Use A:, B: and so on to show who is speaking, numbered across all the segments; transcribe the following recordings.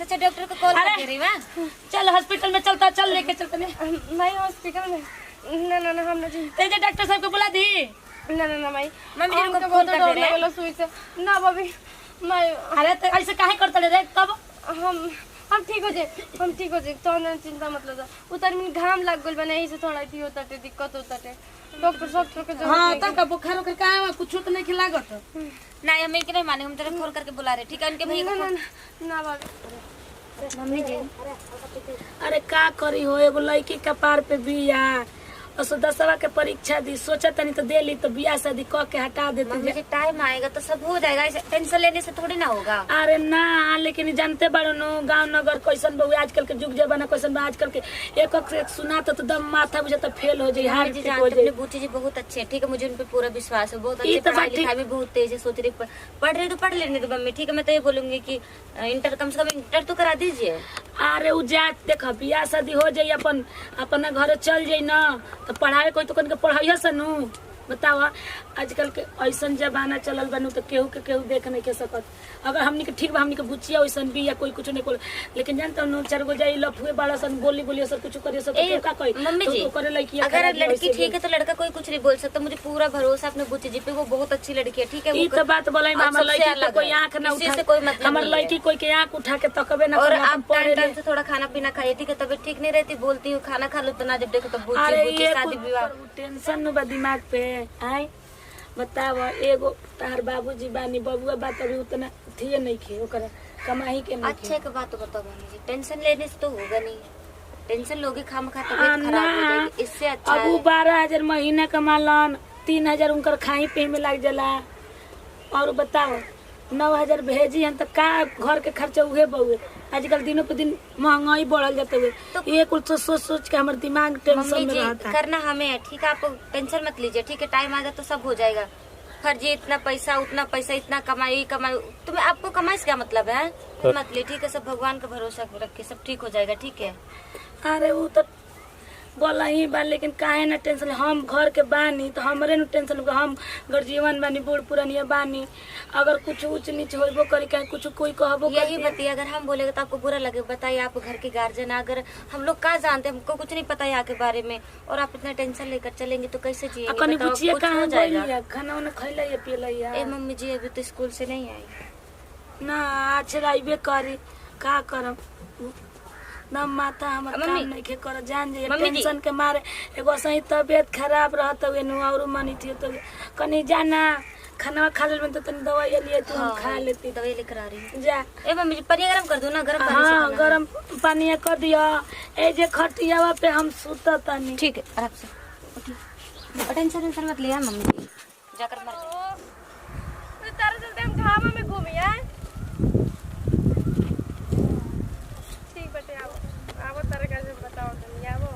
A: अच्छा डॉक्टर को कॉल कर दे रही है।
B: चल हॉस्पिटल में चलता, चल लेके चलते।
C: नहीं हॉस्पिटल में ना ना ना हम ना जी
B: तेजे डॉक्टर साहब को बुला दी।
C: ना ना ना भाई
A: मम्मी
C: हमको
A: को
C: बहुत
A: फोन कर
C: डर
A: दे रहे
C: लगल सुई से ना भाभी मैं
B: अरे तो ऐसे काहे करते रे कब
C: हम ठीक हो जाए तो ना चिंता मत लो उतर में घाम लग गइल बने यही से थोड़ा थी होता टे दिक्कत होता टे डॉक्टर साहब के जरूरत
B: हां
C: नहीं
B: तब का बुखार होकर का है कुछ तो नहीं खिलागत।
A: नहीं हमें के नहीं माने, हम तेरे फोन करके बुला रहे। ठीक है उनके भैया
C: ना
A: को
C: ना ना भाभी
A: मम्मी जी
B: अरे का करी हो, एगो लड़की कपार पे बिया और 10वां के परीक्षा दी, सोचा तनी तो दे ली तो बिया शादी क के हटा देते।
A: मम्मी जी टाइम आएगा तो सब हो जाएगा, ऐसे टेंशन लेने से थोड़ी ना होगा।
B: अरे ना लेकिन जानते बाड़ो नो गांव नगर कैसन बहु आजकल के जुग जमाना कैसन बा। आजकल के एक एक सुना तो दम माथा बुझे तो फेल हो जाए, हार
A: जी
B: पीट हो
A: जानते
B: जाए।
A: अपने बूची जी बहुत अच्छे हैं। ठीक है मुझे उन पे पूरा विश्वास है, बहुत
B: ये
A: अच्छे
B: तो
A: पढ़ाई
B: बात
A: लिखाई भी बहुत तेज है। सोच रही पढ़ रही तो पढ़ लेने दो मम्मी। ठीक है मैं तो ये बोलूंगी कि इंटर कम से कम इंटर तो करा दीजिए।
B: अरे उ जात देख बियाह शादी हो जाई अपन अपना घरे चल जाई ना तो पढ़ाए कोई तो कन के पढ़ाइया सनु। बताओ आजकल के ऐसन जमाना चलल बनू तो केहू के केहू देख नहीं के सकत। अगर हमनी के ठीक बा हमनी के बुचिया वैसन भी या कोई कुछ नहीं कोल, लेकिन जानता नो चार गो जाई लफुए बड़ा सन बोली बोली सब कुछ करे सब तो का कोई
A: मम्मी जी
B: तो करे लड़की
A: अगर लड़की ठीक है तो लड़का कोई कुछ नहीं बोल सकता। मुझे पूरा भरोसा अपने बुची जी पे, वो बहुत अच्छी लड़की है। ठीक है
B: ई तो बात बोलाई हमर लड़की को कोई आंख ना
A: किसी
B: उठा
A: से कोई मतलब
B: हमर
A: नहीं है।
B: लड़की कोई के आंख उठा के तकबे ना
A: और
B: करे,
A: आप
B: पढ़े
A: टाइम से थोड़ा खाना पीना खाइए। ठीक है तबीयत ठीक नहीं रहती, बोलती हूँ खाना खा लो तो ना, जब देखो तो
B: अरे
A: बुची
B: ये
A: शादी विवाह।
B: टेंशन न बा दिमाग पे आए। बताव एगो तार बाबूजी बानी बबुआ बात अभी उतना थिए नहीं खे ओकरा कमाई के नहीं
A: अच्छे के बात बताओ मम्मी जी, टेंशन लेने से तो होगा नहीं। टेंशन लोगे खाम खा तबीयत खराब हो जाएगी, इससे अच्छा
B: अब 12,000 महीना कमालन, 3,000 उनकर खाई पे में लग जाला। और बताओ 9,000 भेजी हम तो का घर के खर्चा उहे बहुए। आजकल दिनों पे दिन महंगाई बढ़ल जाते हुए तो ये कुछ सोच सोच के हमारे दिमाग टेंशन
A: मम्मी
B: में
A: जी
B: रहता है।
A: करना हमें है। ठीक है आप टेंशन मत लीजिए। ठीक है टाइम आएगा तो सब हो जाएगा। फर्जी इतना पैसा उतना पैसा इतना कमाई कमाई तुम्हें आपको कमाई से क्या मतलब है? मत ले। ठीक है सब भगवान का भरोसा रखे, सब ठीक हो जाएगा। ठीक है
B: अरे वो तो बोला ही बा लेकिन काहे ना टेंशन। हम घर के बानी तो हमरे न टेंशन होगा। हम गर्जीवन बानी बूढ़ पुरानिया बानी, अगर कुछ ऊंच नीच होबो करी कहीं कुछ कोई कहबो
A: यही बताइए अगर हम बोलेगा तो आपको बुरा लगे। बताइए आप घर के गार्जियन, अगर हम लोग का जानते हैं, हमको कुछ नहीं पता यहाँ के बारे में और आप इतना टेंशन लेकर चलेंगे तो कैसे जिएंगे?
B: कनी
A: बताओ,
B: पूछिए
A: कुछ हो
B: कहां
A: जाएगा।
B: गइल खाना वाना खइला या पीला या
A: ए मम्मी जी अभी तो स्कूल से नहीं आई
B: ना आज राइबे करी का करम ना माथा हमर
A: मम्मी,
B: काम नहीं के कर जान जे
A: मम्मी जी।
B: टेंशन के मारे एगो सही तबीयत खराब रहत हुए नु और मनी थी तो कनी जाना खाना खा ले में तो तनी दवाई लिए तू हम खा लेती
A: दवाई लेकर आ रही हूँ।
B: जा।
A: ए मम्मी जी पानी गरम कर दो ना, गरम पानी से
B: हाँ
A: खाना।
B: गरम पानी कर दिया ए जे खटियावा पे हम सुता तनी।
A: ठीक है आराम से उठिए, टेंशन मत लिया मम्मी जी, जाकर मर जाए।
C: तारे चलते हम घामा में घूमी है। ठीक बटे आओ तारे का बताओ तुम आओ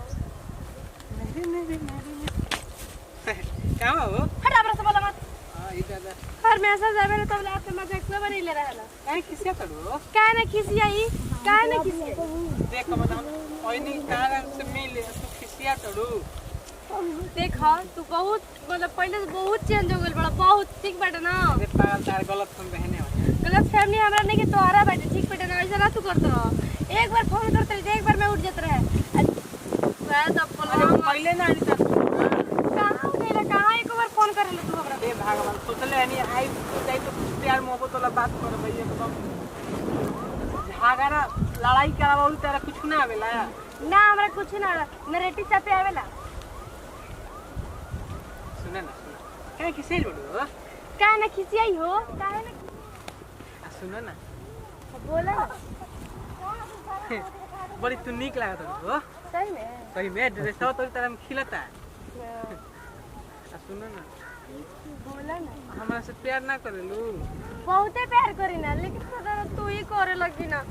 D: क्या हो?
C: हटा बरस बोला मत।
D: हां ई दादा
C: हर में ऐसा जावे तो बोले आपके मजाक से बनी ले रहा है।
D: काहे किसिया तड़ो?
C: काहे ना खिसिया ही काहे ना खिसिया
D: देख मतलब ओइनी कारण से मिले तू किसिया तड़ो।
C: देख तू बहुत मतलब पहले से बहुत चेंज हो गइल बड़ा बहुत ठीक बाटे ना।
D: अरे पागल तार गलत फोन बहने हो।
C: गलत फैमिली हमरा नहीं के तोहरा बाटे ठीक बाटे ना, ऐसा ना तू करत रह। एक बार फोन करते रहे एक बार मैं उठ जात रहे। मैं तब
D: अरे
C: बोला
D: पहले ना आनी था।
C: कहां गइला कहां एक बार फोन करे तू हमरा।
D: ए भगवान सोचले नहीं आई तो जाई तो प्यार मोहब्बत वाला बात कर भई एकदम झगड़ा लड़ाई करावल तेरा कुछ ना आवेला।
C: ना हमरा कुछ ना नरेटी चापे आवेला।
D: सुन ना सुन काहे किसे बोलो?
C: काहे ना खिसियाई हो काहे ना
D: सुन ना
C: बोला ना
D: बड़ी तू निक लागत हो।
C: सही में
D: सही में ड्रेस तो तेरा में खिलता है। सुन ना
C: बोला ना
D: हमरा से प्यार ना करेलू?
C: बहुते प्यार करी ना लेकिन सदा तू ही करे लगी ना।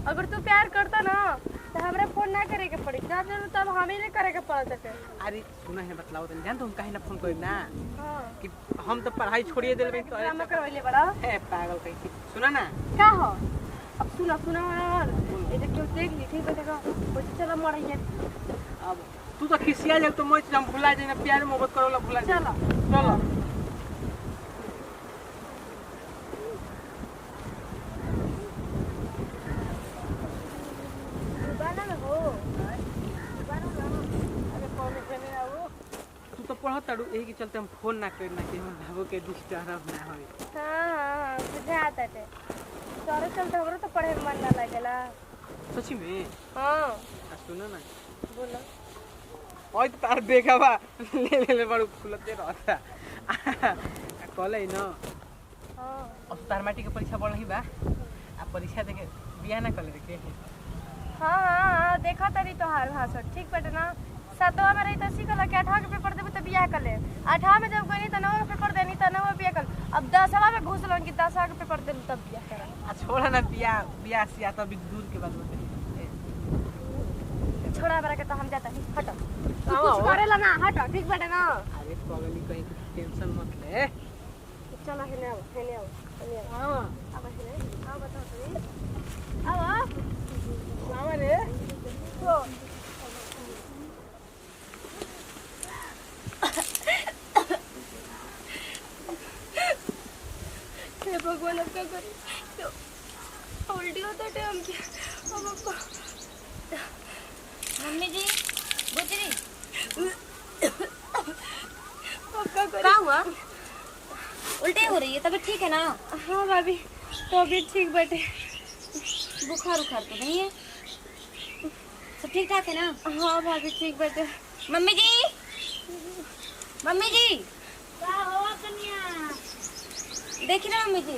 C: अगर तू प्यार करता ना तो हमरा फोन ना करे के पड़ी जब जरूर तब हमें नहीं करे के पड़त है।
D: अरे सुना है बतलाओ तो जान तुम काहे ना फोन करी ना
C: हां
D: कि हम तो पढ़ाई छोड़िए देल बे तो
C: ड्रामा करवैले बड़ा
D: है पागल कहीं। सुना ना
C: का हो अब सुना सुना और ये देख क्यों देख ली ठीक है देखो वो चला मर है।
D: अब तू तो खिसिया जा तो मैं हम भुला जाए ना प्यार मोहब्बत करोला भुला जा।
C: चलो
D: चलो तड़ू यही के चलते हम फोन ना करना कि हम भावो के डिस्टर्ब ना होई।
C: हाँ बुझे आता है तोरे चलते हमरो तो पढ़े में मन ना लगेला।
D: सच्ची में
C: हाँ
D: सुनो ना
C: बोलो
D: ओए तार बेगावा ले बड़ू खुलते रहता कॉलेज न
C: हाँ
D: अब तार माटी के परीक्षा बढ़ रही बा आ परीक्षा देके बियाह ना कर ले के
C: हाँ हाँ हाँ देखा तरी तोहार भाषण ठीक बटे ना। सातवा में रही तो सीखल कि 8वां के पेपर देबे तो बियाह कर ले। 8वां में जब गई तो 9वां पेपर देनी तो 9वां बियाह कर। अब 10वां में घुसलन कि 10वां के पेपर देलू तब बियाह कर।
D: आ छोड़ा ना बियाह सिया तो अभी दूर के बाद होते
C: छोड़ा बरा के तो हम जाता नहीं हटो
D: हाँ,
C: कुछ
D: हाँ।
C: करेला ना हटो ठीक बटे ना।
D: अरे पगली कहीं टेंशन मत ले
C: चलो हेने आओ हेने आओ हेने आओ
D: हां
C: अब हेने आओ बताओ तो आओ
D: लावा रे
C: तो हे भगवान अब क्या करें उल्टी होता है हम क्या अब
A: मम्मी जी बुचरी
C: क्या करें।
A: क्या हुआ? उल्टी हो रही है, तबीयत ठीक है ना?
C: हाँ भाभी तबीयत ठीक बटे।
A: बुखार उखार तो नहीं है? सब ठीक ठाक है ना?
C: हाँ भाभी ठीक बटे।
A: मम्मी जी
B: का हो कन्या
A: देखी ना मम्मी जी,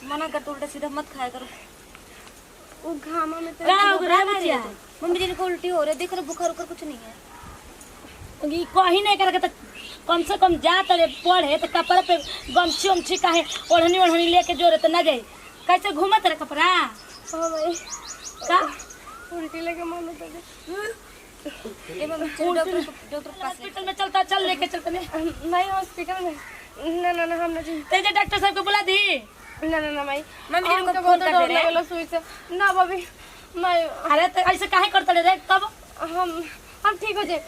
A: मना कर तो उल्टा सीधा मत खाया करो।
C: वो घामा में तो
B: का हो रहा बच्चा
A: मम्मी जी को उल्टी हो रही है, देख रहे बुखार उखार कुछ नहीं है।
B: ई कहीं नहीं करके तो कम से कम जा तले पढ़े तो कपड़ा पे गमछी उमछी काहे ओढ़नी लेके जोरे तो ना जाई। कैसे घूमत रहे कपड़ा
C: हाँ भाई
B: का
C: उल्टी लगे मन होता है।
A: ये मम्मी चलो डॉक्टर के पास ले।
B: हॉस्पिटल में चलता चल लेके चलते नहीं
C: नहीं हॉस्पिटल में ना ना ना हम ना जी
B: तेजे डॉक्टर साहब को बुला दी।
C: ना ना ना भाई
A: मम्मी जी
C: हमको
A: को
C: बहुत
A: फोन कर
C: डर
A: दे रहे
C: लगेला सुई से ना भाभी मैं
B: अरे तो ऐसे काहे करते रे तब
C: हम ठीक हो जाए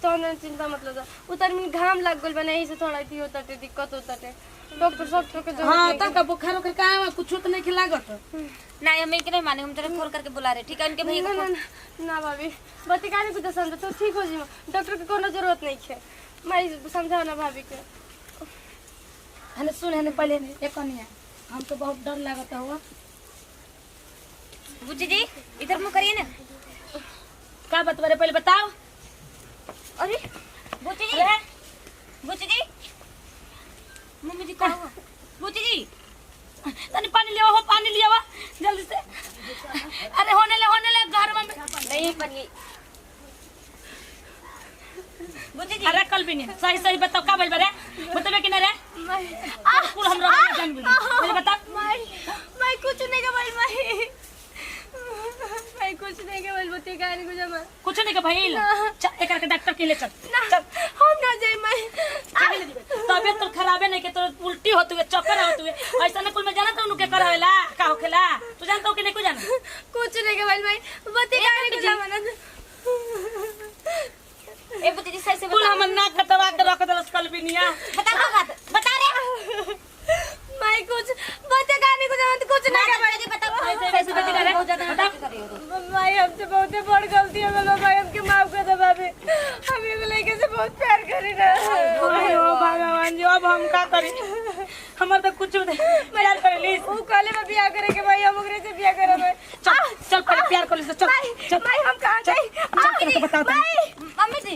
C: तो हमने चिंता मत लो उतर में घाम लग गल बने यही से थोड़ा थी होता है दिक्कत होता है डॉक्टर सब के जरूरत
B: हाँ
C: नहीं
B: तब का बुखार होकर का कुछ तो नहीं खिलागत
A: नहीं मम्मी के नहीं माने, हम तेरे फोन करके बुला रहे, ठीक है? उनके भैया
C: ना
A: को
C: ना
A: फोन-
C: ना भाभी बती काहे कुछ समझ तो ठीक हो जी डॉक्टर के कोनो जरूरत नहीं है मैं समझाओ ना भाभी के।
B: हने सुन हने पहले एक कनिया हमको बहुत डर लागत हुआ।
A: बुच्ची जी इधर मुँह करिए ना।
B: का बतवारे पहले बताओ।
A: अरे बुच्ची जी मम्मी जी क्या हुआ? बुच्ची जी
B: तनी पानी लिया हो पानी लिया वा जल्दी से। अरे होने ले घर में
A: नहीं पानी। बुच्ची जी
B: अरे कल भी नहीं सही बताओ का बोल बरे बताबे कि ना रे कुल हम रोक जान बोल बता।
C: मैं कुछ नहीं के भाई मैं कुछ नहीं के बोल बती काहे नहीं कुछ मैं
B: कुछ नहीं का भइल चल एक करके डॉक्टर के ले चल
C: चल हम ना जाए मैं
B: तबियत तो खराबे नहीं के तो उल्टी होती है चक्कर होती है ऐसा ना कुल में जाना तो उनके करावेला का होखेला तू जानता हो कि नहीं को जाना
C: कुछ नहीं के भाई मैं बती काहे नहीं कुछ मैं
A: ए बुच्ची जी सही से
B: कुल हम ना कटवा के रख दलस कल भी निया
A: बता रे
C: मैं कुछ बती काहे नहीं कुछ नहीं के भाई
A: बता
B: ऐसे बता रे
A: बहुत ज्यादा नाटक कर रही हो तुम।
C: भाई हमसे बहुत बड़ गलती हो गई भाई हमके माफ कर दे भाभी हम एगो लड़के से बहुत प्यार करी ना
B: ओ भगवान जी अब हम का करी हमर तो कुछ प्यार कर ली
C: वो काले में बियाह करे के भाई हम ओकरे से बियाह करे भाई
B: चल पहले प्यार कर ली चल
C: भाई हम कहां जाई
B: बता
A: मम्मी जी